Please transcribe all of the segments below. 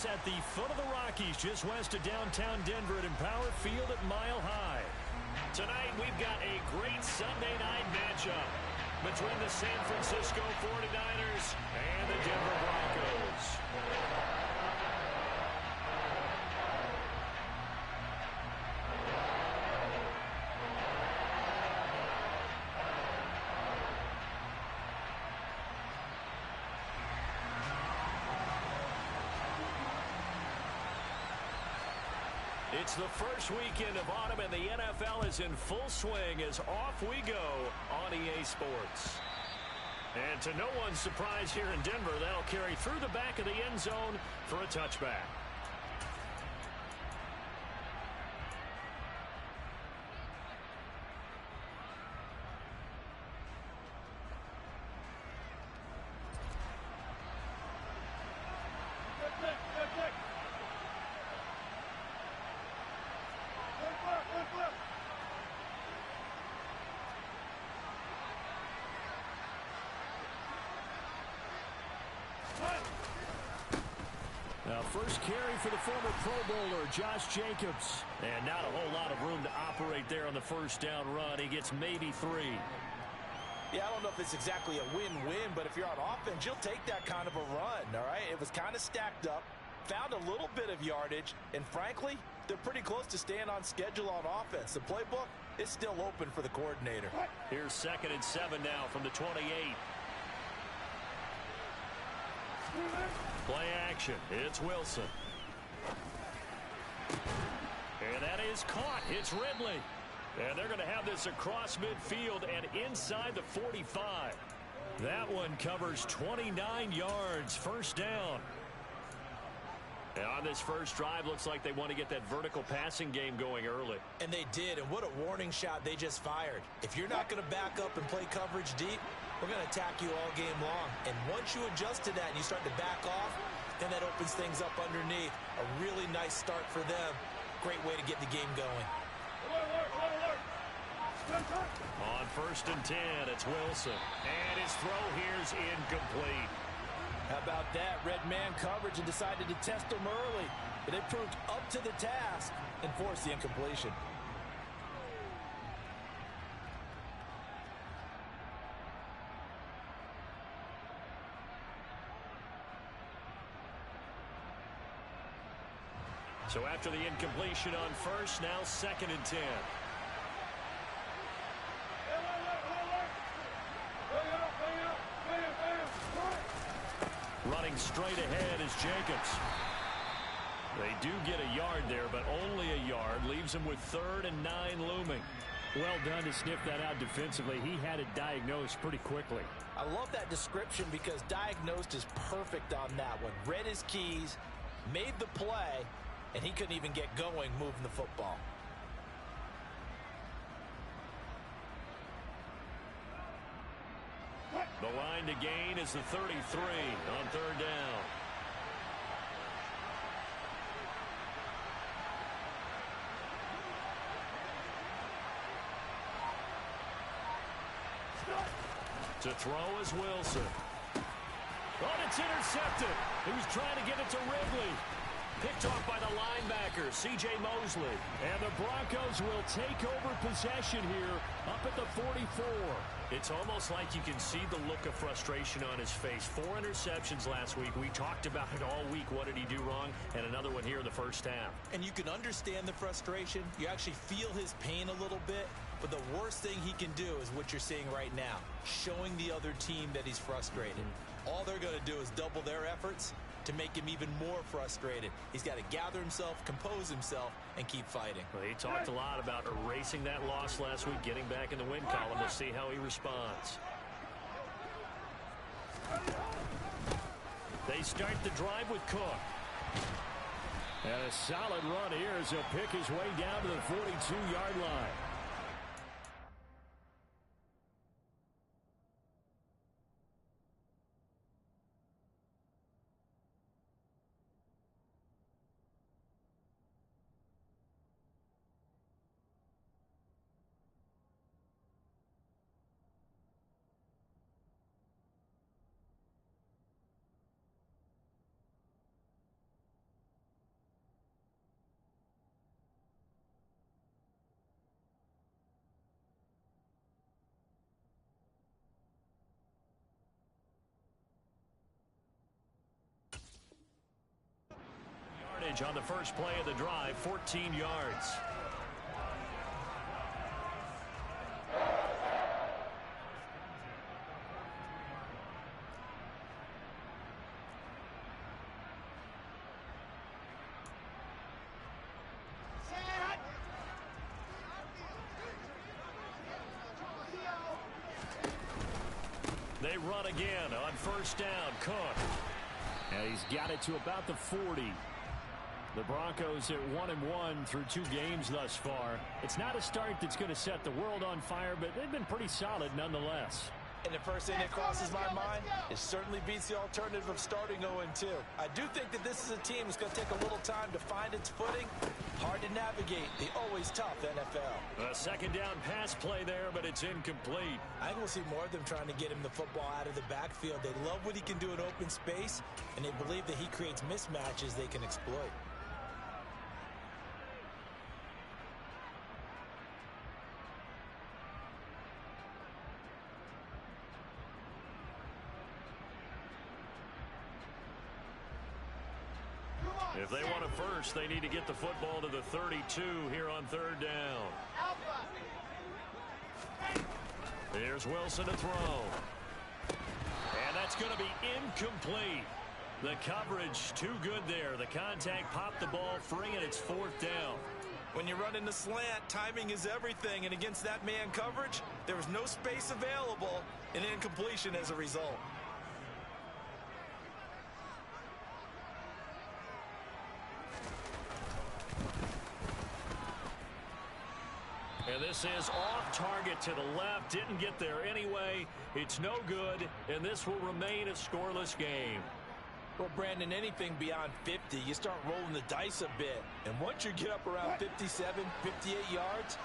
At the foot of the Rockies, just west of downtown Denver at Empower Field at Mile High. Tonight, we've got a great Sunday night matchup between the San Francisco 49ers and the Denver Broncos. It's the first weekend of autumn, and the NFL is in full swing as off we go on EA Sports. And to no one's surprise here in Denver, that'll carry through the back of the end zone for a touchback. Now, first carry for the former Pro Bowler, Josh Jacobs. And not a whole lot of room to operate there on the first down run. He gets maybe 3. Yeah, I don't know if it's exactly a win-win, but if you're on offense, you'll take that kind of a run, all right? It was kind of stacked up, found a little bit of yardage, and frankly, they're pretty close to staying on schedule on offense. The playbook is still open for the coordinator. Here's 2nd and 7 now from the 28. Play action. It's Wilson. And that is caught. It's Ridley. And they're going to have this across midfield and inside the 45. That one covers 29 yards. First down. And on this first drive, looks like they want to get that vertical passing game going early. And they did, and what a warning shot they just fired. If you're not going to back up and play coverage deep, we're going to attack you all game long. And once you adjust to that and you start to back off, then that opens things up underneath. A really nice start for them. Great way to get the game going. On 1st and 10, it's Wilson. And his throw here's incomplete. How about that? Red man coverage and decided to test them early. But they proved up to the task and forced the incompletion. So after the incompletion on first, now 2nd and 10. Running straight ahead is Jacobs. They do get a yard there, but only a yard. Leaves them with 3rd and 9 looming. Well done to sniff that out defensively. He had it diagnosed pretty quickly. I love that description because diagnosed is perfect on that one. Read his keys, made the play, and he couldn't even get going moving the football. The line to gain is the 33 on 3rd down. To throw is Wilson. Oh, it's intercepted. He was trying to get it to Ridley. Picked off by the linebacker, C.J. Mosley. And the Broncos will take over possession here up at the 44. It's almost like you can see the look of frustration on his face. 4 interceptions last week. We talked about it all week. What did he do wrong? And another one here in the first half. And you can understand the frustration. You actually feel his pain a little bit. But the worst thing he can do is what you're seeing right now, showing the other team that he's frustrated. All they're going to do is double their efforts to make him even more frustrated. He's got to gather himself, compose himself, and keep fighting. Well, he talked a lot about erasing that loss last week, getting back in the win column. We'll see how he responds. They start the drive with Cook. And a solid run here as he'll pick his way down to the 42-yard line. yardage on the first play of the drive, 14 yards. They run again on first down. Cook. And he's got it to about the 40. The Broncos at 1-1 through 2 games thus far. It's not a start that's going to set the world on fire, but they've been pretty solid nonetheless. And the first thing that crosses my mind, it certainly beats the alternative of starting 0-2. I do think that this is a team that's going to take a little time to find its footing. Hard to navigate the always tough NFL. A second down pass play there, but it's incomplete. I think we'll see more of them trying to get him the football out of the backfield. They love what he can do in open space, and they believe that he creates mismatches they can exploit. If they want a first, they need to get the football to the 32 here on third down. Here's Wilson to throw. And that's going to be incomplete. The coverage too good there. The contact popped the ball free, and it's fourth down. When you're running the slant, timing is everything. And against that man coverage, there was no space available, and incompletion as a result. And this is off target to the left. Didn't get there anyway. It's no good, and this will remain a scoreless game. Well, Brandon, anything beyond 50, you start rolling the dice a bit. And once you get up around 57, 58 yards,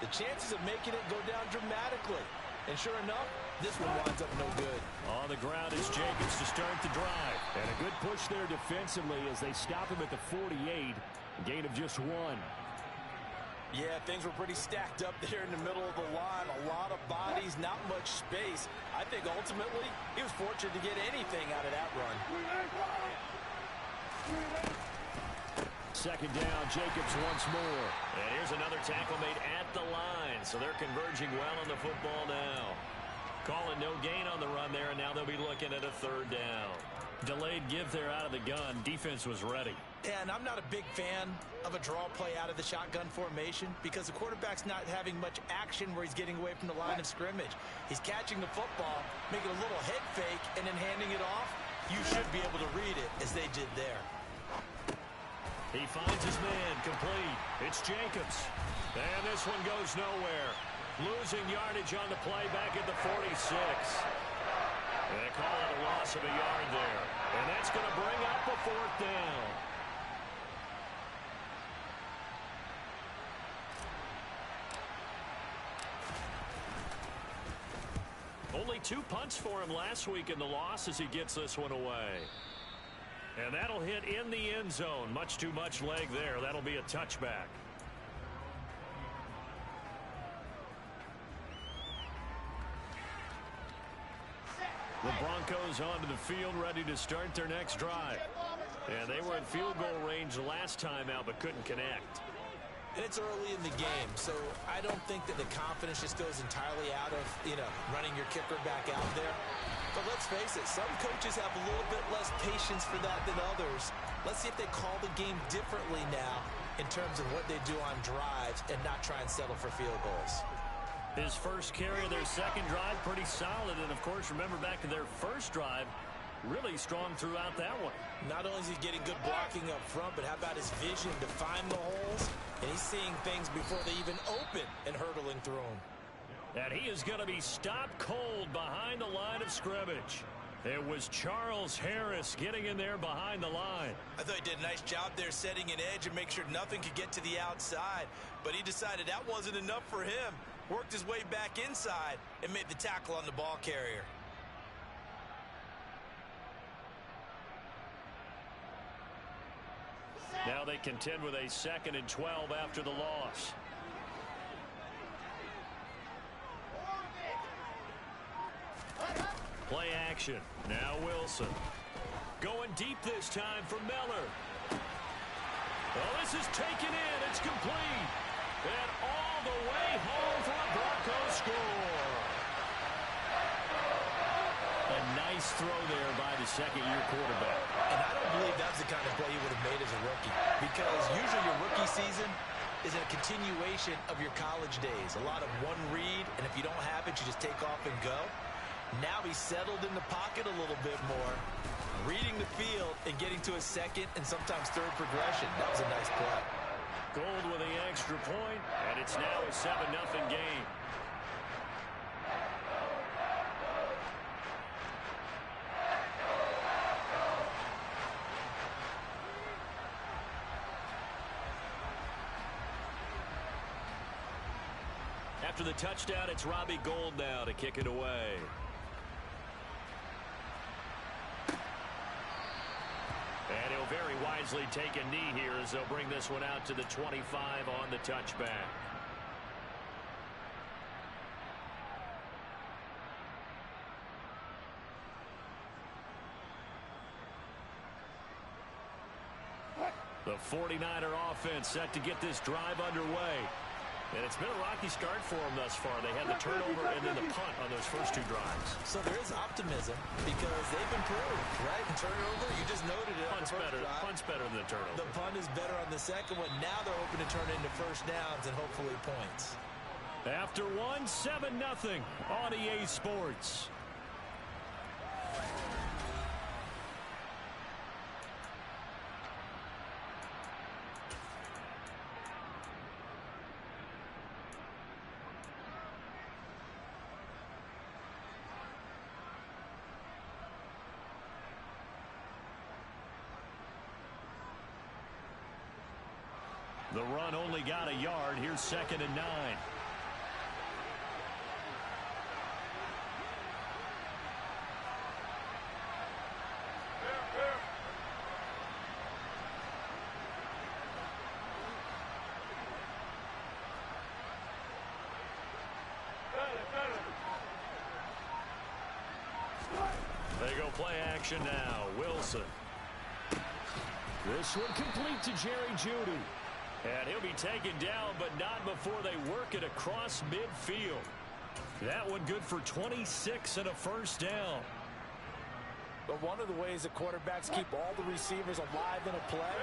the chances of making it go down dramatically. And sure enough, this one winds up no good. On the ground is Jacobs to start the drive. And a good push there defensively as they stop him at the 48. A gain of just 1. Yeah, things were pretty stacked up there in the middle of the line. A lot of bodies, not much space. I think ultimately he was fortunate to get anything out of that run. Second down, Jacobs once more. And here's another tackle made at the line. So they're converging well on the football now. Calling no gain on the run there, and now they'll be looking at a third down. Delayed give there out of the gun. Defense was ready. And I'm not a big fan of a draw play out of the shotgun formation because the quarterback's not having much action where he's getting away from the line of scrimmage. He's catching the football, making a little head fake, and then handing it off. You should be able to read it as they did there. He finds his man, complete. It's Jacobs. And this one goes nowhere. Losing yardage on the play back at the 46. They call it a loss of a yard there. And that's going to bring up a fourth down. Only 2 punts for him last week in the loss as he gets this one away. And that'll hit in the end zone. Much too much leg there. That'll be a touchback. The Broncos onto the field, ready to start their next drive. And they were in field goal range last time out, but couldn't connect. And it's early in the game, so I don't think that the confidence just goes entirely out of, running your kicker back out there. But let's face it, some coaches have a little bit less patience for that than others. Let's see if they call the game differently now in terms of what they do on drives and not try and settle for field goals. His first carry of their second drive, pretty solid. And, of course, remember back to their first drive, really strong throughout that one. Not only is he getting good blocking up front, but how about his vision to find the holes? And he's seeing things before they even open and hurdling through them. And he is going to be stopped cold behind the line of scrimmage. It was Charles Harris getting in there behind the line. I thought he did a nice job there setting an edge and make sure nothing could get to the outside. But he decided that wasn't enough for him. Worked his way back inside and made the tackle on the ball carrier. Now they contend with a 2nd and 12 after the loss. Play action. Now Wilson. Going deep this time for Miller. This is taken in. It's complete. And all the way home for a Broncos score. A nice throw there by the second-year quarterback. And I don't believe that's the kind of play he would have made as a rookie, because usually your rookie season is a continuation of your college days. A lot of one read, and if you don't have it, you just take off and go. Now he's settled in the pocket a little bit more, reading the field and getting to a second and sometimes third progression. That was a nice play. Gold with the extra point, and it's now a 7-0 game. After the touchdown, it's Robbie Gould now to kick it away. And he'll very wisely take a knee here as they'll bring this one out to the 25 on the touchback. The 49er offense set to get this drive underway. And it's been a rocky start for them thus far. They had the turnover and then the punt on those first two drives. So there is optimism because they've improved, right? Turnover, you just noted it. Punt's better than the turnover. The punt is better on the second one. Now they're hoping to turn it into first downs and hopefully points. After one, 7-0 on EA Sports. The run only got a yard. Here's 2nd and 9. They go play action now. Wilson. This one complete to Jerry Jeudy. And he'll be taken down, but not before they work it across midfield. That one good for 26 and a first down. But one of the ways that quarterbacks keep all the receivers alive in a play,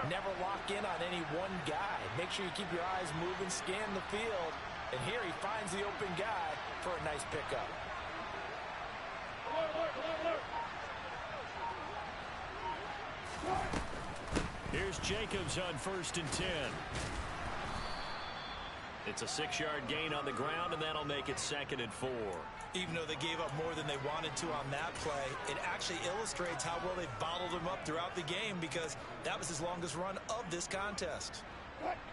never lock in on any one guy. Make sure you keep your eyes moving, scan the field. And here he finds the open guy for a nice pickup. Here's Jacobs on 1st and 10. It's a 6-yard gain on the ground, and that'll make it 2nd and 4. Even though they gave up more than they wanted to on that play, it actually illustrates how well they bottled him up throughout the game because that was his longest run of this contest.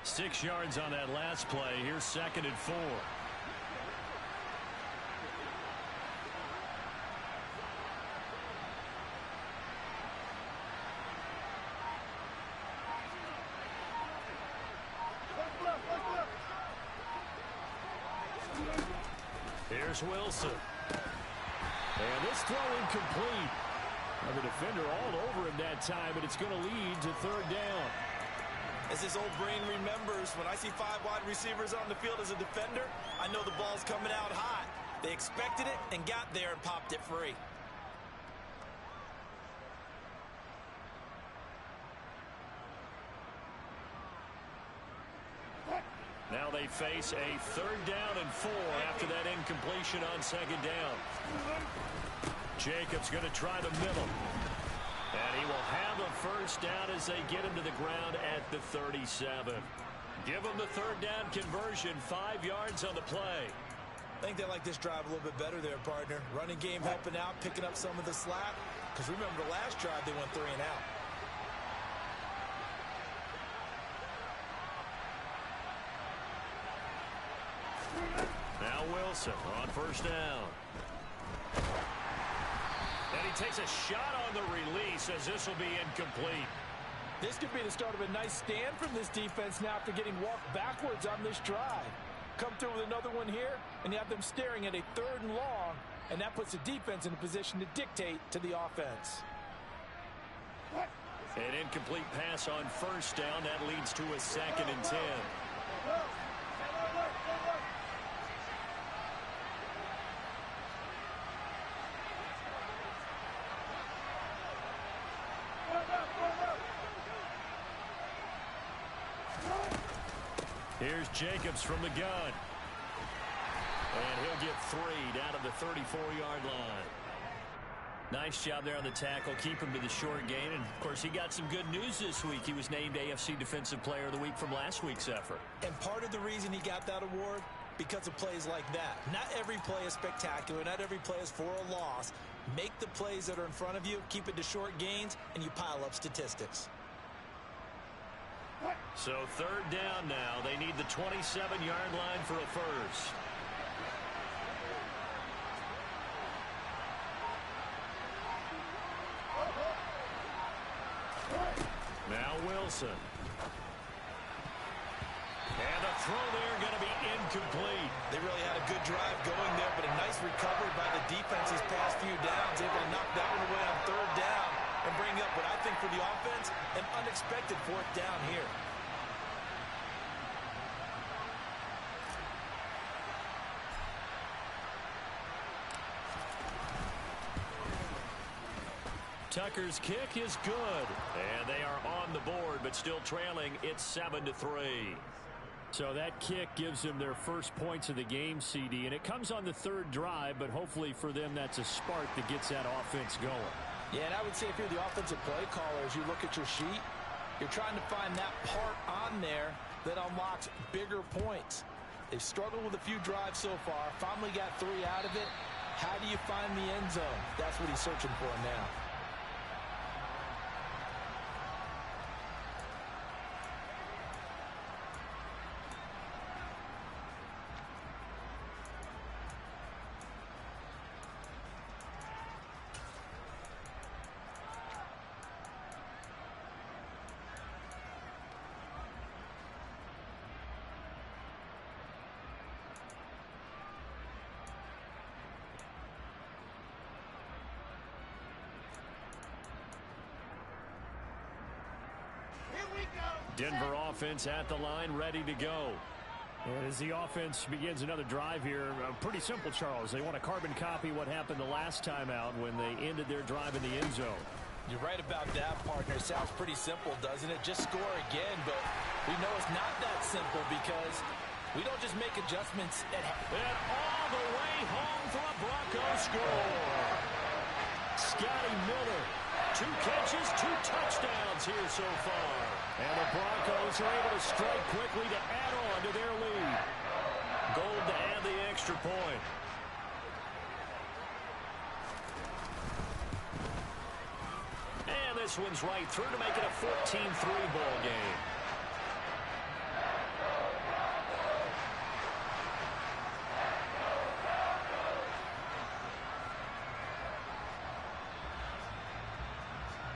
6 yards on that last play. Here's 2nd and 4. Here's Wilson. And this throw incomplete. And the defender all over him that time, but it's going to lead to 3rd down. As his old brain remembers, when I see 5 wide receivers on the field as a defender, I know the ball's coming out hot. They expected it and got there and popped it free. Now they face a 3rd down and 4 after that incompletion on 2nd down. Jacobs going to try the middle. And he will have a first down as they get him to the ground at the 37. Give him the 3rd down conversion, 5 yards on the play. I think they like this drive a little bit better there, partner. Running game helping out, picking up some of the slack. Because remember, the last drive they went 3 and out. Now Wilson on 1st down. And he takes a shot on the release as this will be incomplete. This could be the start of a nice stand from this defense now after getting walked backwards on this drive. Come through with another one here, and you have them staring at a 3rd and long, and that puts the defense in a position to dictate to the offense. An incomplete pass on first down. That leads to a 2nd and 10. Here's Jacobs from the gun. And he'll get 3 down to the 34-yard line. Nice job there on the tackle. Keep him to the short gain. And, of course, he got some good news this week. He was named AFC Defensive Player of the Week from last week's effort. And part of the reason he got that award, because of plays like that. Not every play is spectacular. Not every play is for a loss. Make the plays that are in front of you, keep it to short gains, and you pile up statistics. So 3rd down now. They need the 27-yard line for a first. Now Wilson. And the throw there going to be incomplete. They really had a good drive going there, but a nice recovery by the defense these past few downs. Able to knock that one away on 3rd down and bring up what I think for the offense, an unexpected 4th down here. Tucker's kick is good. And they are on the board, but still trailing. It's 7-3. So that kick gives them their first points of the game, CD. And it comes on the 3rd drive, but hopefully for them that's a spark that gets that offense going. Yeah, and I would say if you're the offensive play caller, as you look at your sheet, you're trying to find that part on there that unlocks bigger points. They've struggled with a few drives so far. Finally got 3 out of it. How do you find the end zone? That's what he's searching for now. Denver offense at the line, ready to go. And as the offense begins another drive here, pretty simple, Charles. They want to carbon copy what happened the last time out when they ended their drive in the end zone. You're right about that, partner. Sounds pretty simple, doesn't it? Just score again, but we know it's not that simple because we don't just make adjustments at and all the way home for a Broncos score. Scotty Miller, 2 catches, 2 touchdowns here so far. And the Broncos are able to strike quickly to add on to their lead. Gold to add the extra point. And this one's right through to make it a 14-3 ball game.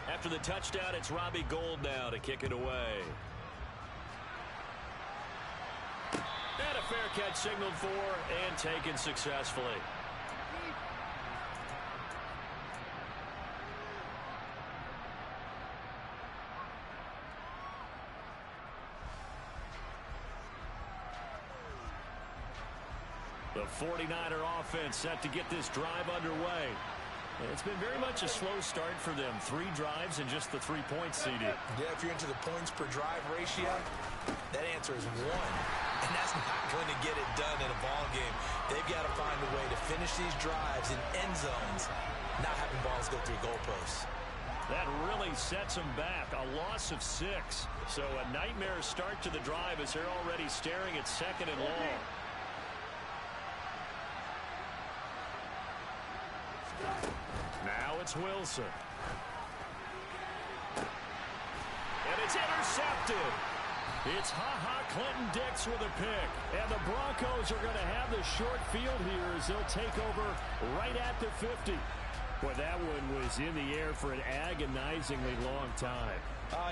After the touchdown, it's Robbie Gould now to kick it away. And a fair catch signaled for and taken successfully. The 49er offense set to get this drive underway. It's been very much a slow start for them. 3 drives and just the 3 points, CD. Yeah, if you're into the points per drive ratio, that answer is 1. And that's not going to get it done in a ball game. They've got to find a way to finish these drives in end zones, not having balls go through goalposts. That really sets them back. A loss of 6. So a nightmare start to the drive as they're already staring at 2nd and long. Now it's Wilson. And it's intercepted. It's Clinton Dix with a pick. And the Broncos are going to have the short field here as they'll take over right at the 50. Boy, that one was in the air for an agonizingly long time.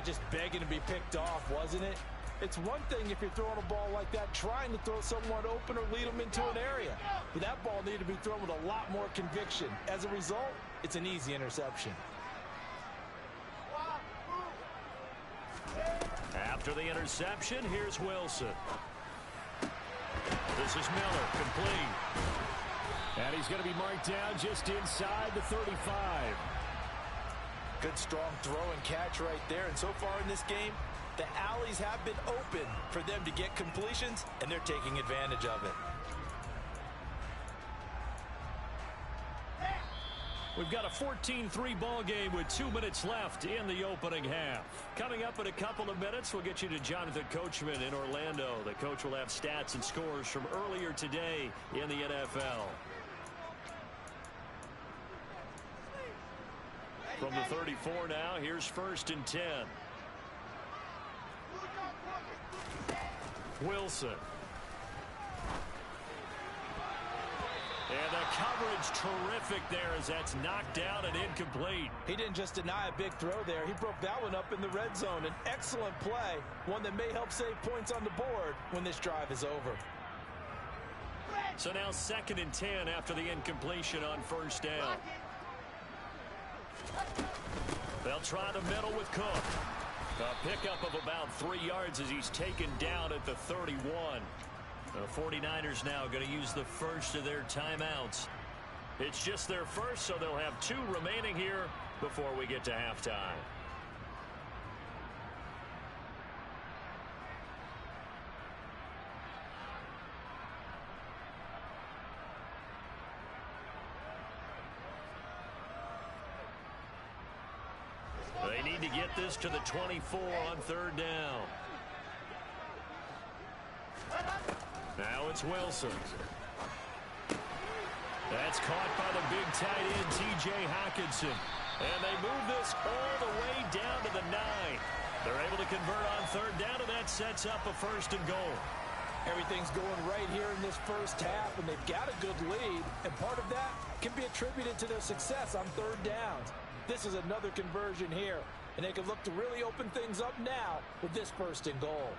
Just begging to be picked off, wasn't it? It's one thing if you're throwing a ball like that, trying to throw someone open or lead them into an area. But that ball needed to be thrown with a lot more conviction. As a result, it's an easy interception. After the interception, here's Wilson. This is Miller, complete. And he's going to be marked down just inside the 35. Good strong throw and catch right there. And so far in this game, the alleys have been open for them to get completions, and they're taking advantage of it. We've got a 14-3 ball game with 2 minutes left in the opening half. Coming up in a couple of minutes, we'll get you to Jonathan Coachman in Orlando. The coach will have stats and scores from earlier today in the NFL. From the 34 now, here's 1st and 10. Wilson. And the coverage terrific there as that's knocked down and incomplete. He didn't just deny a big throw there. He broke that one up in the red zone. An excellent play, one that may help save points on the board when this drive is over. So now 2nd and 10 after the incompletion on 1st down. They'll try the middle with Cook. A pickup of about 3 yards as he's taken down at the 31. The 49ers now going to use the first of their timeouts. It's just their first, so they'll have 2 remaining here before we get to halftime. They need to get this to the 24 on 3rd down. Now it's Wilson. That's caught by the big tight end, T.J. Hockenson. And they move this all the way down to the 9. They're able to convert on 3rd down, and that sets up a 1st and goal. Everything's going right here in this first half, and they've got a good lead. And part of that can be attributed to their success on 3rd downs. This is another conversion here, and they can look to really open things up now with this 1st and goal.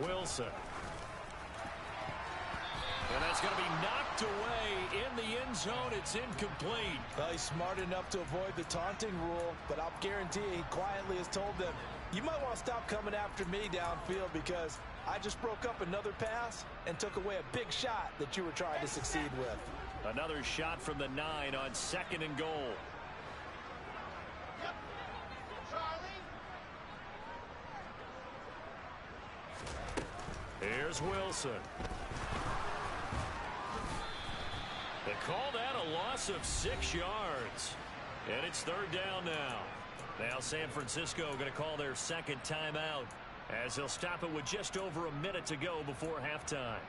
Wilson. And that's going to be knocked away in the end zone. It's incomplete. Well, he's smart enough to avoid the taunting rule, but I'll guarantee he quietly has told them, you might want to stop coming after me downfield because I just broke up another pass and took away a big shot that you were trying to succeed with. Another shot from the 9 on 2nd and goal. Here's Wilson. They call that a loss of 6 yards. And it's 3rd down now. Now San Francisco going to call their 2nd timeout as they'll stop it with just over a minute to go before halftime.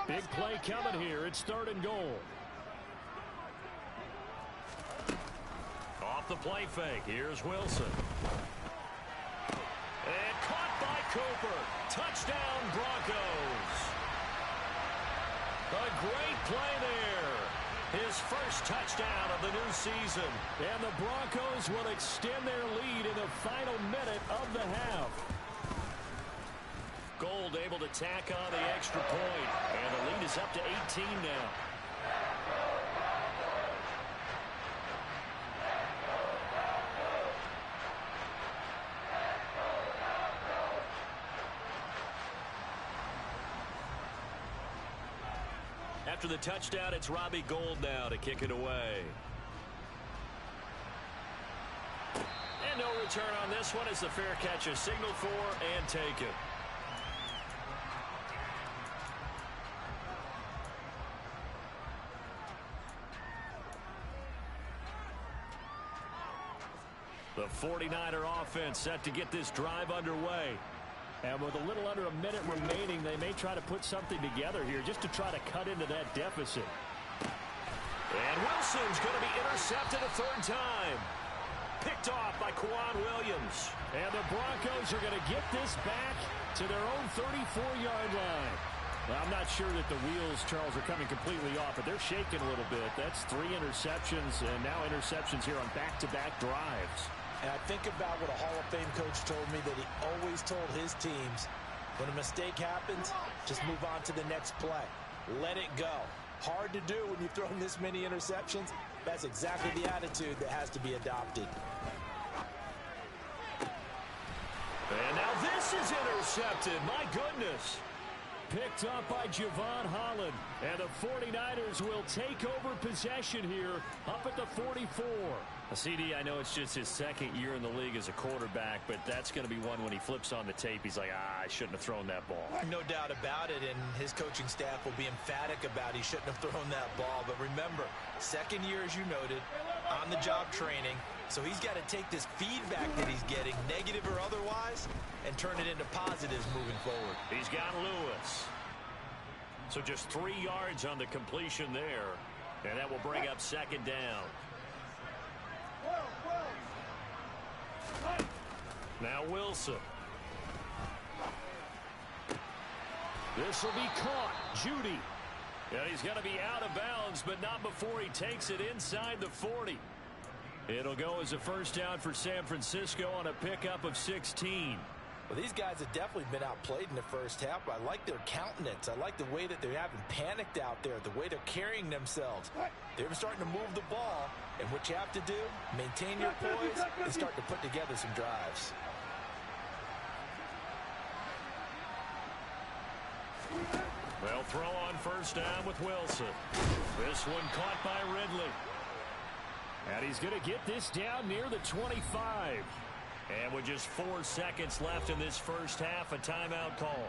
Big play coming here. It's 3rd and goal. Off the play fake. Here's Wilson. And caught by Cooper. Touchdown, Broncos. A great play there. His first touchdown of the new season. And the Broncos will extend their lead in the final minute of the half. Gold able to tack on the extra point. And the lead is up to 18 now. After the touchdown, it's Robbie Gould now to kick it away. And no return on this one as the fair catch is signaled for and taken. The 49er offense set to get this drive underway. And with a little under a minute remaining, they may try to put something together here just to try to cut into that deficit. And Wilson's going to be intercepted a 3rd time. Picked off by Quan Williams. And the Broncos are going to get this back to their own 34-yard line. Well, I'm not sure that the wheels, Charles, are coming completely off, but they're shaking a little bit. That's 3 interceptions, and now interceptions here on back-to-back drives. And I think about what a Hall of Fame coach told me, that he always told his teams, when a mistake happens, just move on to the next play. Let it go. Hard to do when you've thrown this many interceptions. That's exactly the attitude that has to be adopted. And now this is intercepted. My goodness. Picked up by Javon Holland. And the 49ers will take over possession here up at the 44. CD, I know it's just his second year in the league as a quarterback, but that's going to be one when he flips on the tape. He's like, I shouldn't have thrown that ball. No doubt about it, and his coaching staff will be emphatic about he shouldn't have thrown that ball. But remember, second year, as you noted, on-the-job training. So he's got to take this feedback that he's getting, negative or otherwise, and turn it into positives moving forward. He's got Lewis. So just 3 yards on the completion there, and that will bring up second down. Now Wilson. This will be caught. Judy. Yeah, he's going to be out of bounds, but not before he takes it inside the 40. It'll go as a first down for San Francisco on a pickup of 16. Well, these guys have definitely been outplayed in the first half. I like their countenance. I like the way that they haven't panicked out there, the way they're carrying themselves. They're starting to move the ball, and what you have to do, maintain your poise and start to put together some drives. They'll throw on first down with Wilson. This one caught by Ridley. And he's going to get this down near the 25. And with just 4 seconds left in this first half, a timeout call.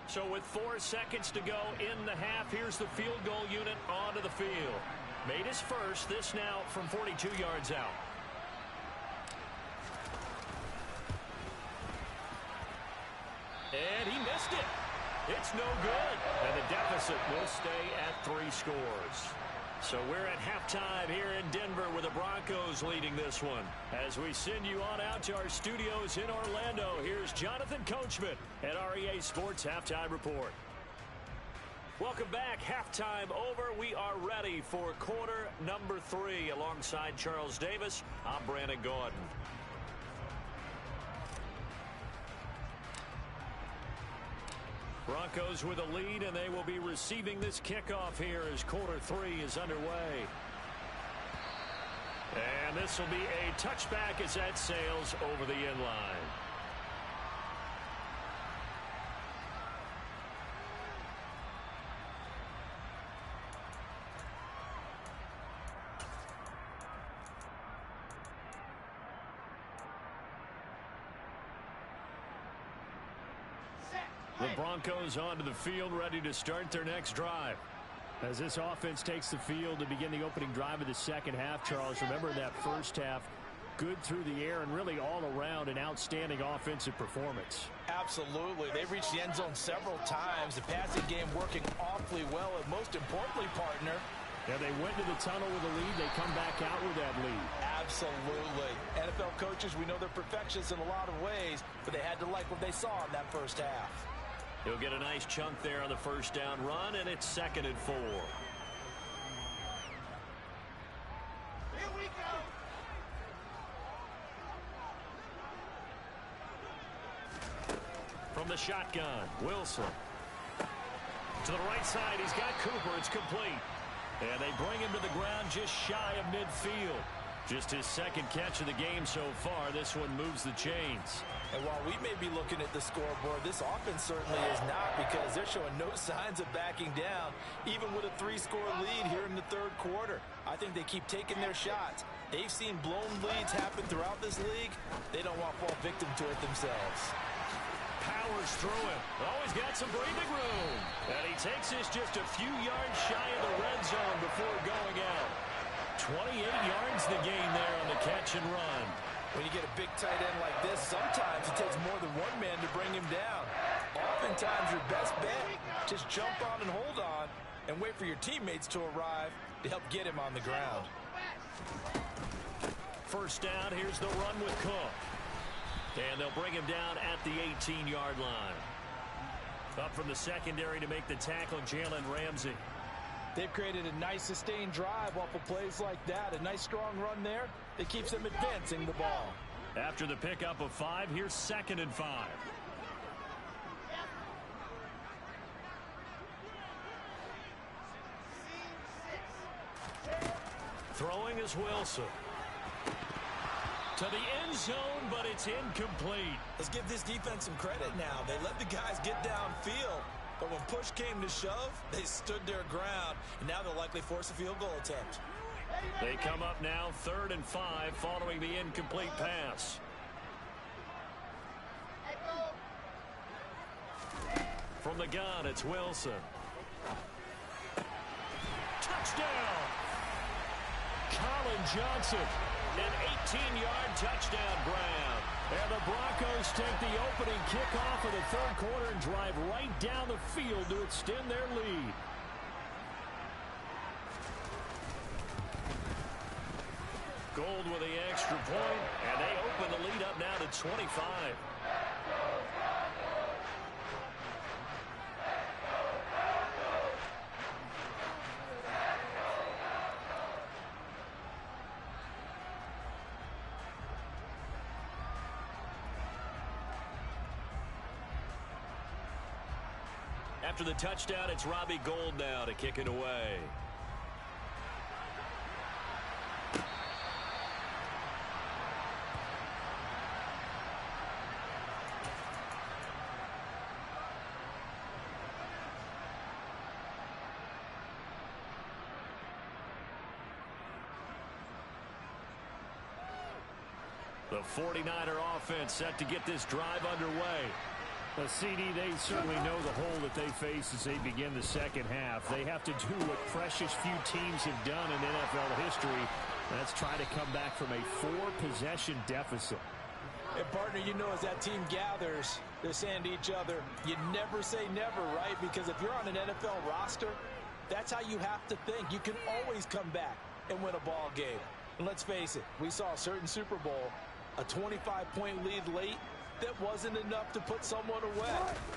So with 4 seconds to go in the half, here's the field goal unit onto the field. Made his first, this now from 42 yards out. And he missed it. It's no good. And the deficit will stay at 3 scores. So we're at halftime here in Denver with the Broncos leading this one. As we send you on out to our studios in Orlando, here's Jonathan Coachman at REA Sports Halftime Report. Welcome back. Halftime over. We are ready for quarter number 3. Alongside Charles Davis, I'm Brandon Gordon. Broncos with a lead, and they will be receiving this kickoff here as quarter 3 is underway. And this will be a touchback as that sails over the end line. The Broncos onto the field, ready to start their next drive. As this offense takes the field to begin the opening drive of the second half, Charles, remember that first half, good through the air and really all around an outstanding offensive performance. Absolutely. They reached the end zone several times. The passing game working awfully well, and most importantly, partner, yeah, they went to the tunnel with a lead. They come back out with that lead. Absolutely. NFL coaches, we know they're perfectionists in a lot of ways, but they had to like what they saw in that first half. He'll get a nice chunk there on the first down run, and it's 2nd and 4. Here we go. From the shotgun, Wilson. To the right side, he's got Cooper. It's complete. And they bring him to the ground just shy of midfield. Just his second catch of the game so far. This one moves the chains. And while we may be looking at the scoreboard, this offense certainly is not, because they're showing no signs of backing down, even with a 3-score lead here in the third quarter. I think they keep taking their shots. They've seen blown leads happen throughout this league. They don't want to fall victim to it themselves. Powers through him. Always got some breathing room. And he takes this just a few yards shy of the red zone before going out. 28 yards the gain there on the catch and run. When you get a big tight end like this, sometimes it takes more than one man to bring him down. Oftentimes your best bet, just jump on and hold on and wait for your teammates to arrive to help get him on the ground. First down, here's the run with Cook. And they'll bring him down at the 18-yard line. Up from the secondary to make the tackle, Jalen Ramsey. They've created a nice sustained drive off of plays like that. A nice strong run there that keeps them advancing the ball. After the pickup of 5, here's 2nd and 5. Throwing is Wilson. To the end zone, but it's incomplete. Let's give this defense some credit now. They let the guys get downfield, but when push came to shove, they stood their ground, and now they'll likely force a field goal attempt. They come up now 3rd and 5 following the incomplete pass. From the gun, it's Wilson. Touchdown! Colin Johnson. An 18-yard touchdown grab. And the Broncos take the opening kickoff of the 3rd quarter and drive right down the field to extend their lead. Gold with the extra point, and they open the lead up now to 25. After the touchdown, it's Robbie Gould now to kick it away. The 49er offense set to get this drive underway. Well, CD, they certainly know the hole that they face as they begin the second half. They have to do what precious few teams have done in NFL history. That's try to come back from a 4-possession deficit. And, partner, you know, as that team gathers, they're saying to each other, you never say never, right? Because if you're on an NFL roster, that's how you have to think. You can always come back and win a ball game. And let's face it, we saw a certain Super Bowl, a 25-point lead late, that wasn't enough to put someone away.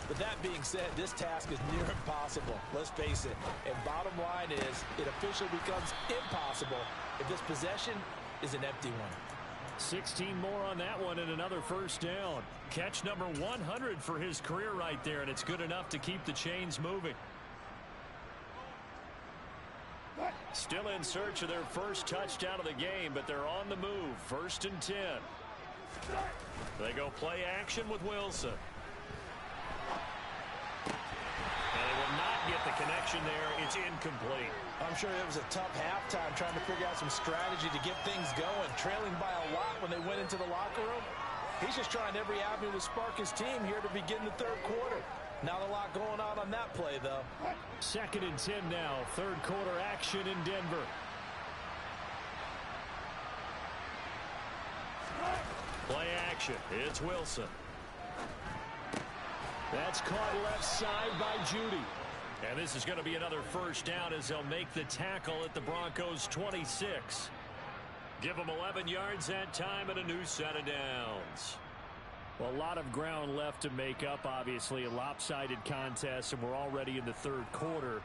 But that being said, this task is near impossible. Let's face it. And bottom line is, it officially becomes impossible if this possession is an empty one. 16 more on that one and another first down. Catch number 100 for his career right there, and it's good enough to keep the chains moving. Still in search of their first touchdown of the game, but they're on the move. 1st and 10. They go play action with Wilson. And they will not get the connection there. It's incomplete. I'm sure it was a tough halftime trying to figure out some strategy to get things going. Trailing by a lot when they went into the locker room. He's just trying every avenue to spark his team here to begin the 3rd quarter. Not a lot going on that play, though. 2nd and 10 now. 3rd quarter action in Denver. Play action. It's Wilson. That's caught left side by Judy. And this is going to be another first down as they'll make the tackle at the Broncos' 26. Give them 11 yards that time and a new set of downs. Well, a lot of ground left to make up, obviously. A lopsided contest, and we're already in the 3rd quarter.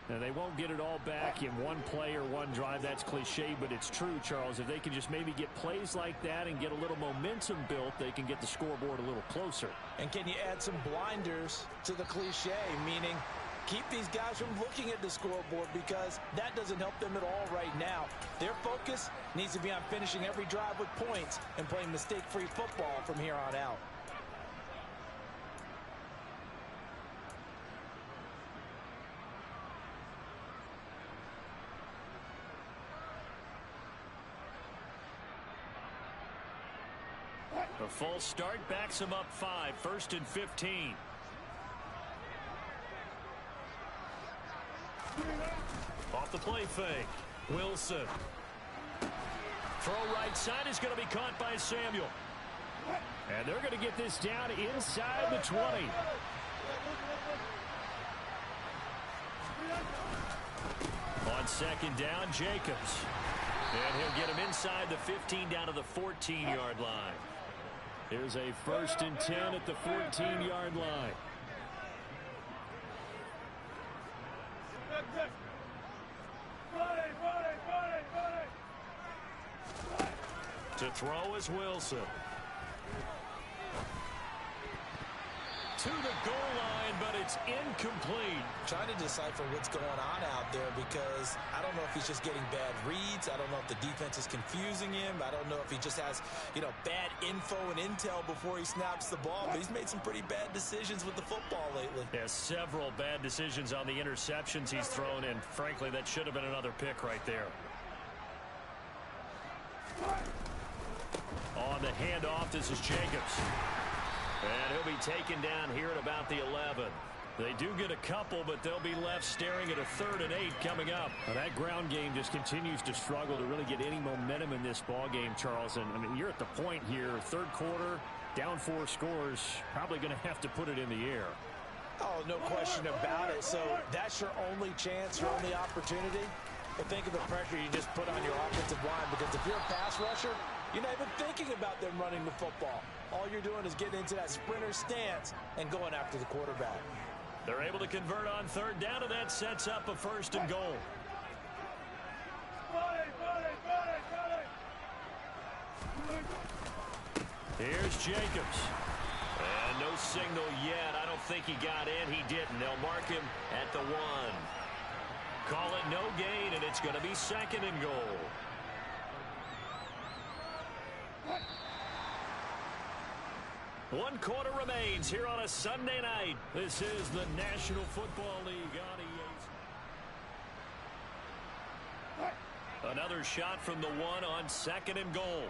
Now, they won't get it all back in one play or one drive. That's cliche, but it's true, Charles. If they can just maybe get plays like that and get a little momentum built, they can get the scoreboard a little closer. And can you add some blinders to the cliche, meaning keep these guys from looking at the scoreboard, because that doesn't help them at all right now. Their focus needs to be on finishing every drive with points and playing mistake-free football from here on out. A false start backs him up 5. 1st and 15. Off the play fake. Wilson. Throw right side is going to be caught by Samuel. And they're going to get this down inside the 20. On second down, Jacobs. And he'll get him inside the 15 down to the 14-yard line. Here's a 1st and 10 at the 14-yard line. To throw is Wilson. To the goal line, but it's incomplete. Trying to decipher what's going on out there because I don't know if he's just getting bad reads. I don't know if the defense is confusing him. I don't know if he just has, bad info and intel before he snaps the ball. But he's made some pretty bad decisions with the football lately. Yeah, several bad decisions on the interceptions he's thrown, and frankly, that should have been another pick right there. On the handoff, this is Jacobs. And he'll be taken down here at about the 11. They do get a couple, but they'll be left staring at a 3rd and 8 coming up. Now, that ground game just continues to struggle to really get any momentum in this ball game, Charles. And, you're at the point here, 3rd quarter, down 4 scores, probably going to have to put it in the air. Oh, no question about it. So that's your only chance, your only opportunity. But think of the pressure you just put on your offensive line, because if you're a pass rusher, you're not even thinking about them running the football. All you're doing is getting into that sprinter stance and going after the quarterback. They're able to convert on 3rd down, and that sets up a 1st and goal. Here's Jacobs. And no signal yet. I don't think he got in. He didn't. They'll mark him at the 1. Call it no gain, and it's going to be 2nd and goal. One quarter remains here on a Sunday night. This is the National Football League on EA. Another shot from the 1 on 2nd and goal.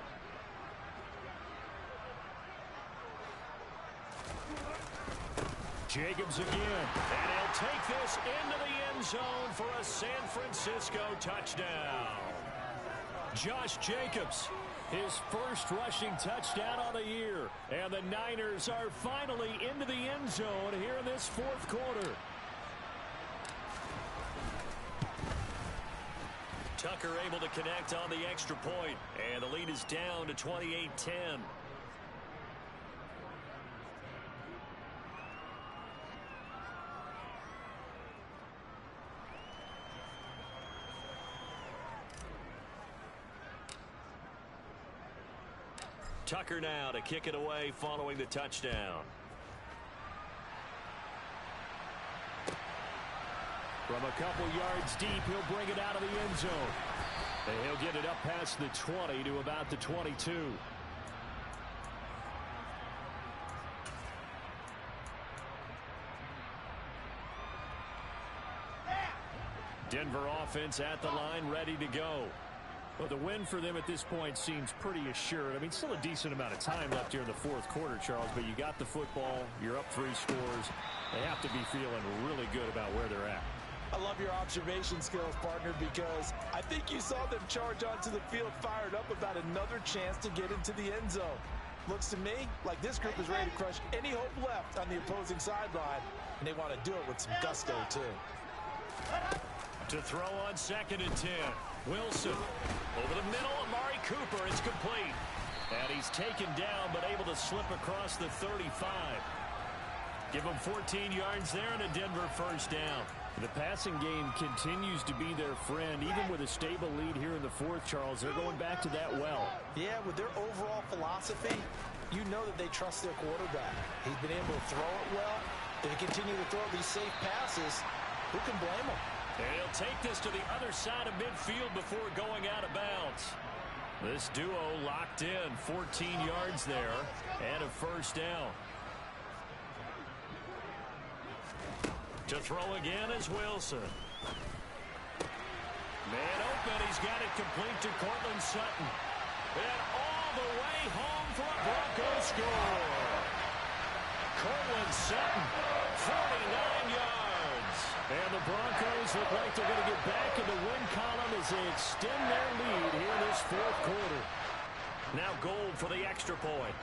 Jacobs again. And he'll take this into the end zone for a San Francisco touchdown. Josh Jacobs, his first rushing touchdown on the year. And the Niners are finally into the end zone here in this 4th quarter. Tucker able to connect on the extra point. And the lead is down to 28-10. Tucker now to kick it away following the touchdown. From a couple yards deep, he'll bring it out of the end zone. And he'll get it up past the 20 to about the 22. Denver offense at the line, ready to go. Well, the win for them at this point seems pretty assured. I mean, still a decent amount of time left here in the 4th quarter, Charles, but you got the football, you're up 3 scores. They have to be feeling really good about where they're at. I love your observation skills, partner, because I think you saw them charge onto the field fired up about another chance to get into the end zone. Looks to me like this group is ready to crush any hope left on the opposing sideline, and they want to do it with some gusto, too. To throw on 2nd and 10. Wilson over the middle. Amari Cooper is complete. And he's taken down but able to slip across the 35. Give him 14 yards there and a Denver 1st down. The passing game continues to be their friend. Even with a stable lead here in the 4th, Charles, they're going back to that well. Yeah, with their overall philosophy, you know that they trust their quarterback. He's been able to throw it well. They continue to throw these safe passes. Who can blame them? And he'll take this to the other side of midfield before going out of bounds. This duo locked in, 14 yards there, and a 1st down. To throw again is Wilson. Man open, he's got it complete to Cortland Sutton. And all the way home for a Broncos score. Cortland Sutton, 49 yards. And the Broncos look like they're going to get back in the win column as they extend their lead here in this 4th quarter. Now Gold for the extra point.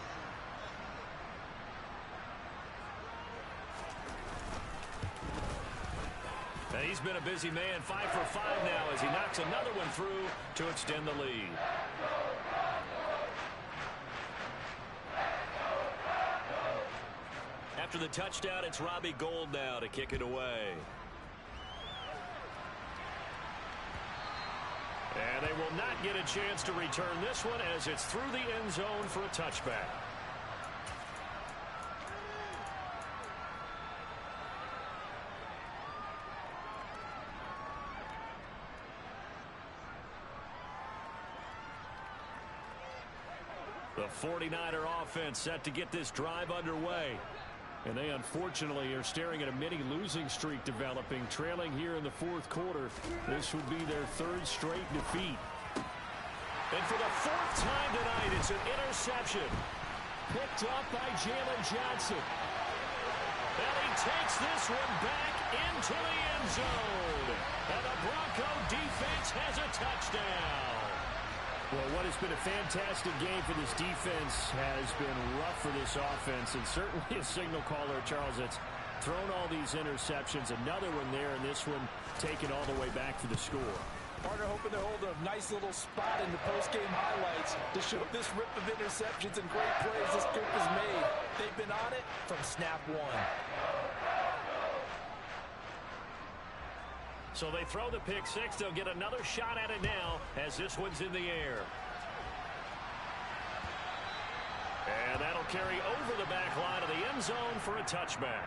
And he's been a busy man, 5 for 5 now as he knocks another one through to extend the lead. After the touchdown, it's Robbie Gould now to kick it away. And they will not get a chance to return this one as it's through the end zone for a touchback. The 49er offense set to get this drive underway. And they unfortunately are staring at a mini losing streak developing, trailing here in the fourth quarter. This would be their third straight defeat. And for the fourth time tonight, it's an interception. Picked up by Jalen Johnson. And he takes this one back into the end zone. And the Bronco defense has a touchdown. Well, what has been a fantastic game for this defense has been rough for this offense, and certainly a signal caller, Charles, that's thrown all these interceptions. Another one there, and this one taken all the way back for the score. Partner hoping to hold a nice little spot in the post-game highlights to show this rip of interceptions and great plays this group has made. They've been on it from snap one. So they throw the pick six. They'll get another shot at it now as this one's in the air. And that'll carry over the back line of the end zone for a touchback.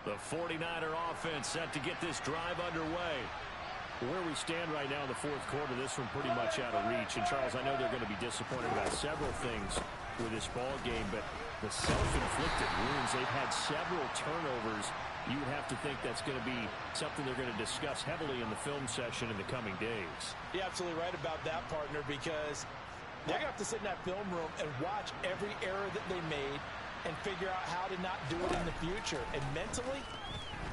The 49er offense set to get this drive underway. Where we stand right now in the fourth quarter, this one pretty much out of reach. And, Charles, I know they're going to be disappointed about several things with this ball game, but the self-inflicted wounds, they've had several turnovers. You would have to think that's going to be something they're going to discuss heavily in the film session in the coming days. You're absolutely right about that, partner, because they're going to have to sit in that film room and watch every error that they made and figure out how to not do it in the future. And mentally,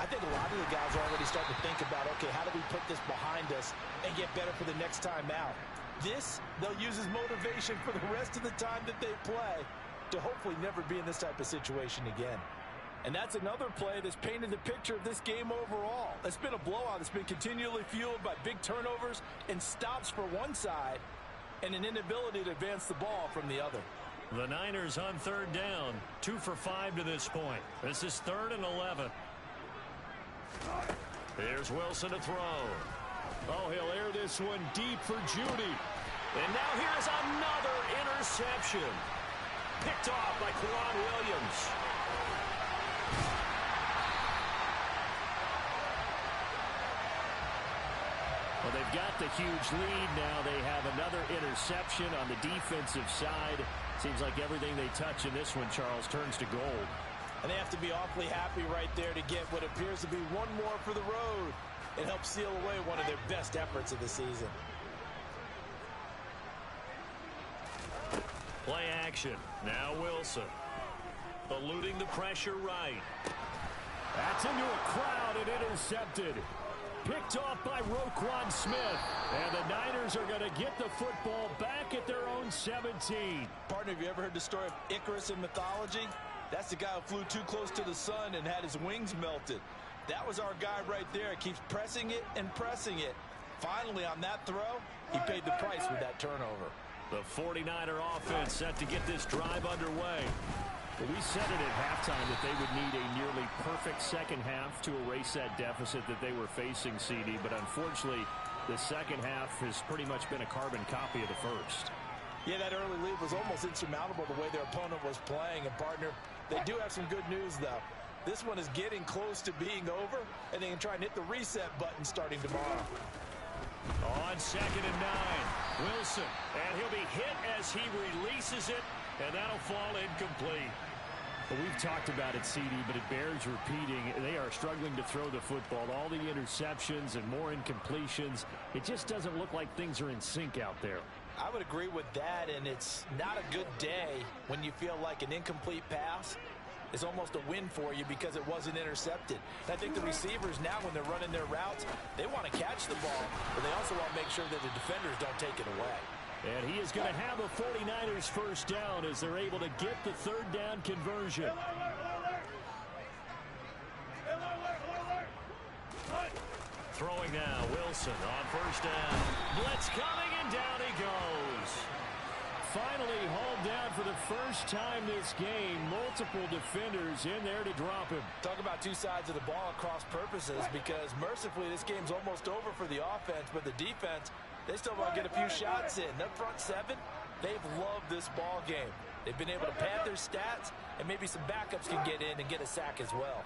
I think a lot of the guys are already starting to think about, okay, how do we put this behind us and get better for the next time out? This, they'll use as motivation for the rest of the time that they play to hopefully never be in this type of situation again. And that's another play that's painted the picture of this game overall. It's been a blowout. It's been continually fueled by big turnovers and stops for one side and an inability to advance the ball from the other. The Niners on third down, 2 for 5 to this point. This is 3rd and 11. Here's Wilson to throw. Oh, he'll air this one deep for Judy. And now here's another interception. Picked off by Quran Williams. Well, they've got the huge lead now. They have another interception on the defensive side. Seems like everything they touch in this one, Charles, turns to gold. And they have to be awfully happy right there to get what appears to be one more for the road. It helps seal away one of their best efforts of the season. Play action. Now Wilson. Eluding the pressure right. That's into a crowd and intercepted. Picked off by Roquan Smith. And the Niners are going to get the football back at their own 17. Partner, have you ever heard the story of Icarus in mythology? That's the guy who flew too close to the sun and had his wings melted. That was our guy right there. Keeps pressing it and pressing it. Finally, on that throw, he paid the price with that turnover. The 49er offense set to get this drive underway. Well, we said it at halftime that they would need a nearly perfect second half to erase that deficit that they were facing, CD. But unfortunately, the second half has pretty much been a carbon copy of the first. Yeah, that early lead was almost insurmountable the way their opponent was playing. And, partner, they do have some good news, though. This one is getting close to being over, and they can try and hit the reset button starting tomorrow. On 2nd and 9, Wilson. And he'll be hit as he releases it, and that'll fall incomplete. Well, we've talked about it, CD, but it bears repeating. They are struggling to throw the football. All the interceptions and more incompletions. It just doesn't look like things are in sync out there. I would agree with that, and it's not a good day when you feel like an incomplete pass is almost a win for you because it wasn't intercepted. And I think the receivers now, when they're running their routes, they want to catch the ball, but they also want to make sure that the defenders don't take it away. And he is going to have a 49ers first down as they're able to get the third down conversion. Throwing now, Wilson on first down. Blitz coming, and down he goes. Finally hauled down for the first time this game. Multiple defenders in there to drop him. Talk about two sides of the ball at cross purposes, because mercifully this game's almost over for the offense, but the defense, they still want to get a few shots in. Their front seven, they've loved this ball game. They've been able to pad their stats, and maybe some backups can get in and get a sack as well.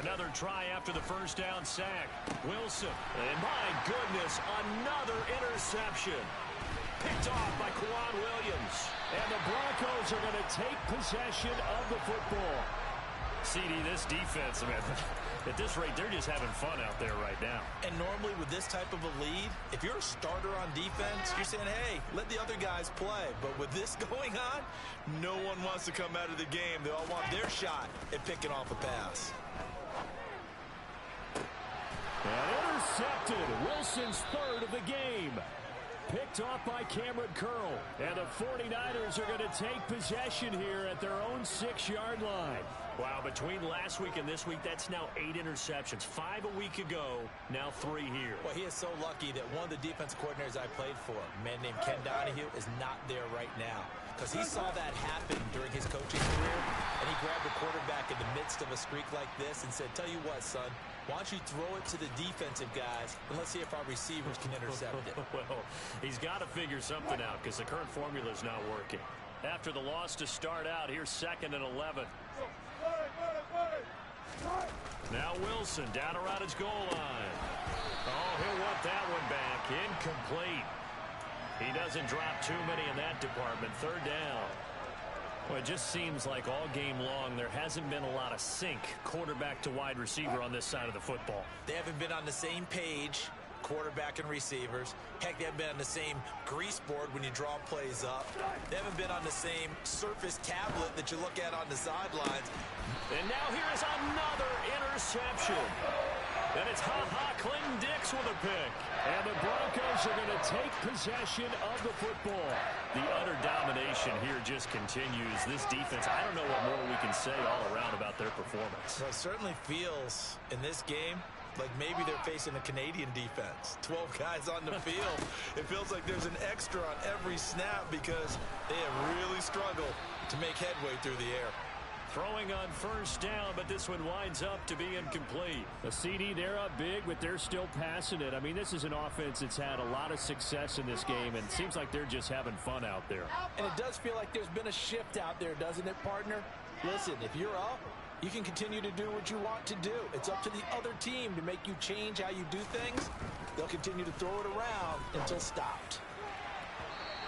Another try after the first down sack. Wilson, and my goodness, another interception. Picked off by Quan Williams. And the Broncos are going to take possession of the football. CD, this defense, man, at this rate, they're just having fun out there right now. And normally with this type of a lead, if you're a starter on defense, you're saying, hey, let the other guys play. But with this going on, no one wants to come out of the game. They all want their shot at picking off a pass. And intercepted. Wilson's third of the game. Picked off by Cameron Curl. And the 49ers are going to take possession here at their own 6-yard line. Wow, between last week and this week, that's now 8 interceptions. 5 a week ago, now 3 here. Well, he is so lucky that one of the defense coordinators I played for, a man named Ken Donahue, is not there right now. Because he saw that happen during his coaching career, and he grabbed the quarterback in the midst of a streak like this and said, tell you what, son, why don't you throw it to the defensive guys, and let's see if our receivers can intercept it. Well, he's got to figure something out because the current formula is not working. After the loss to start out, here's 2nd and 11. Now Wilson down around his goal line. Oh, he'll want that one back. Incomplete. He doesn't drop too many in that department. 3rd down. Well, it just seems like all game long there hasn't been a lot of sync quarterback to wide receiver on this side of the football. They haven't been on the same page, quarterback and receivers. Heck, they haven't been on the same grease board when you draw plays up. They haven't been on the same Surface tablet that you look at on the sidelines. And now here is another interception. And it's Clinton-Dix with a pick. And the Broncos are going to take possession of the football. The utter domination here just continues. This defense, I don't know what more we can say all around about their performance. Well, it certainly feels in this game like maybe they're facing a Canadian defense. 12 guys on the field. It feels like there's an extra on every snap because they have really struggled to make headway through the air. Throwing on first down, but this one winds up to be incomplete. The CD, they're up big, but they're still passing it. I mean, this is an offense that's had a lot of success in this game, and it seems like they're just having fun out there. And it does feel like there's been a shift out there, doesn't it, partner? Listen, if you're up, you can continue to do what you want to do. It's up to the other team to make you change how you do things. They'll continue to throw it around until stopped.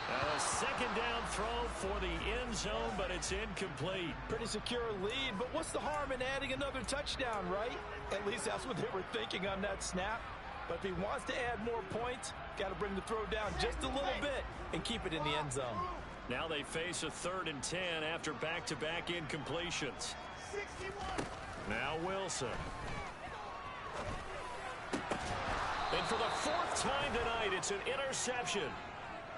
A 2nd down throw for the end zone, but it's incomplete. Pretty secure lead, but what's the harm in adding another touchdown, right? At least that's what they were thinking on that snap. But if he wants to add more points, got to bring the throw down just a little bit and keep it in the end zone. Now they face a 3rd and 10 after back-to-back incompletions. 61. Now Wilson. And for the 4th time tonight, it's an interception.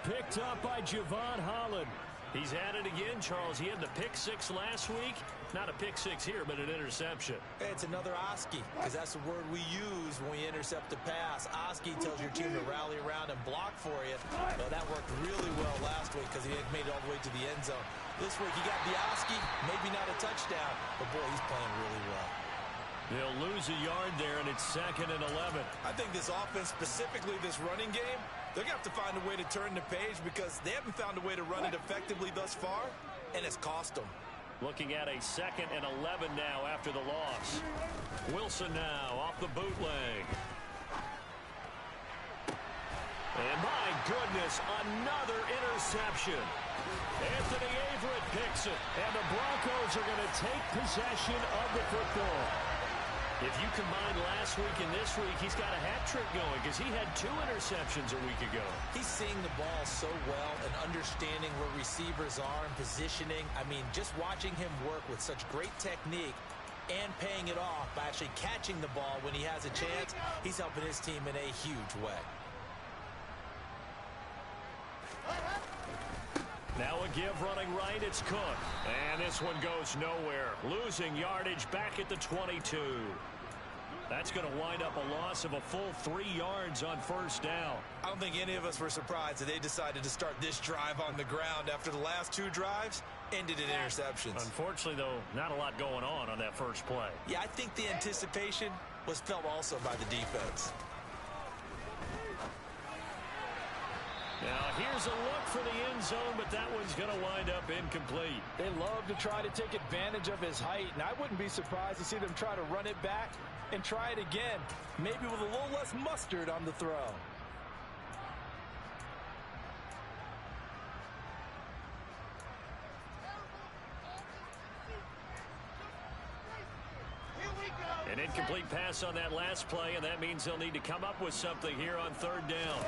Picked up by Javon Holland. He's at it again, Charles. He had the pick 6 last week. Not a pick 6 here, but an interception. It's another Oski, because that's the word we use when we intercept a pass. Oski tells your team to rally around and block for you. Well, that worked really well last week because he had made it all the way to the end zone. This week he got the Oski, maybe not a touchdown, but boy, he's playing really well. They'll lose a yard there, and it's 2nd and 11. I think this offense, specifically this running game, they're going to have to find a way to turn the page because they haven't found a way to run it effectively thus far, and it's cost them. Looking at a 2nd and 11 now after the loss. Wilson now off the bootleg. And my goodness, another interception. Anthony Averett picks it, and the Broncos are going to take possession of the football. If you combine last week and this week, he's got a hat trick going because he had 2 interceptions a week ago. He's seeing the ball so well and understanding where receivers are and positioning. I mean, just watching him work with such great technique and paying it off by actually catching the ball when he has a chance, he's helping his team in a huge way. Now a give running right, it's Cook. And this one goes nowhere. Losing yardage back at the 22. That's going to wind up a loss of a full 3 yards on first down. I don't think any of us were surprised that they decided to start this drive on the ground after the last 2 drives ended in interceptions. Unfortunately, though, not a lot going on that first play. Yeah, I think the anticipation was felt also by the defense. Now, here's a look for the end zone, but that one's going to wind up incomplete. They love to try to take advantage of his height, and I wouldn't be surprised to see them try to run it back and try it again, maybe with a little less mustard on the throw. An incomplete pass on that last play, and that means they'll need to come up with something here on third down.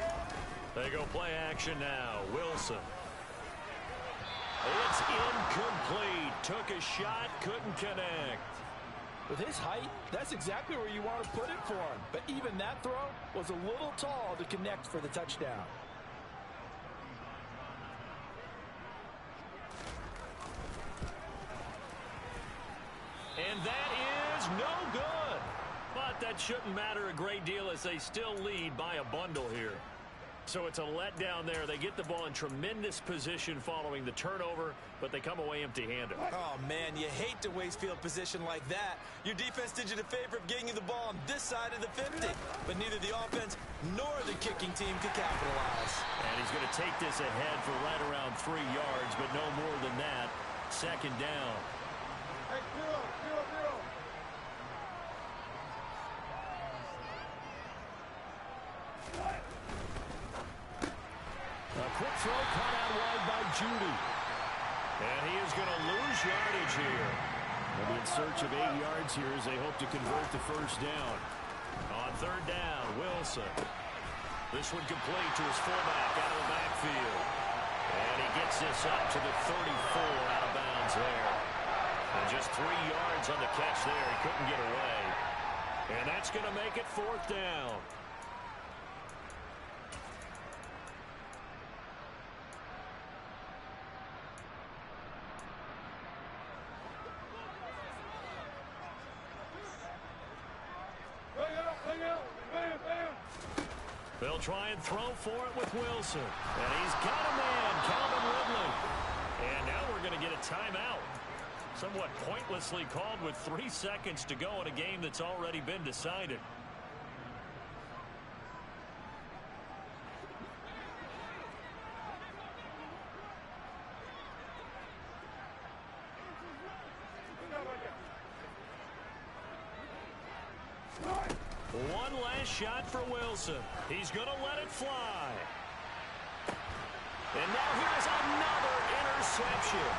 They go play action now. Wilson. It's incomplete. Took a shot, couldn't connect. With his height, that's exactly where you want to put it for him. But even that throw was a little tall to connect for the touchdown. And that is no good. But that shouldn't matter a great deal as they still lead by a bundle here. So it's a letdown there. They get the ball in tremendous position following the turnover, but they come away empty-handed. Oh, man, you hate to waste field position like that. Your defense did you the favor of getting you the ball on this side of the 50. But neither the offense nor the kicking team could capitalize. And he's going to take this ahead for right around 3 yards, but no more than that. Second down. Hey, zero. A quick throw caught out wide by Judy. And he is going to lose yardage here. They'll be in search of 8 yards here as they hope to convert the first down. On third down, Wilson. This one complete to his fullback out of the backfield. And he gets this up to the 34 out of bounds there. And just 3 yards on the catch there. He couldn't get away. And that's going to make it fourth down. They'll try and throw for it with Wilson. And he's got a man, Calvin Ridley. And now we're going to get a timeout. Somewhat pointlessly called with 3 seconds to go in a game that's already been decided. One last shot for Wilson. He's going to let it fly. And now here's another interception.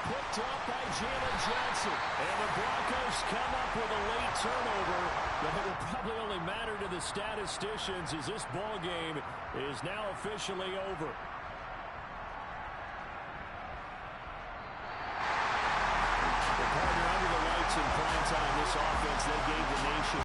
Picked up by Jalen Johnson. And the Broncos come up with a late turnover. But it will probably only matter to the statisticians as this ball game is now officially over.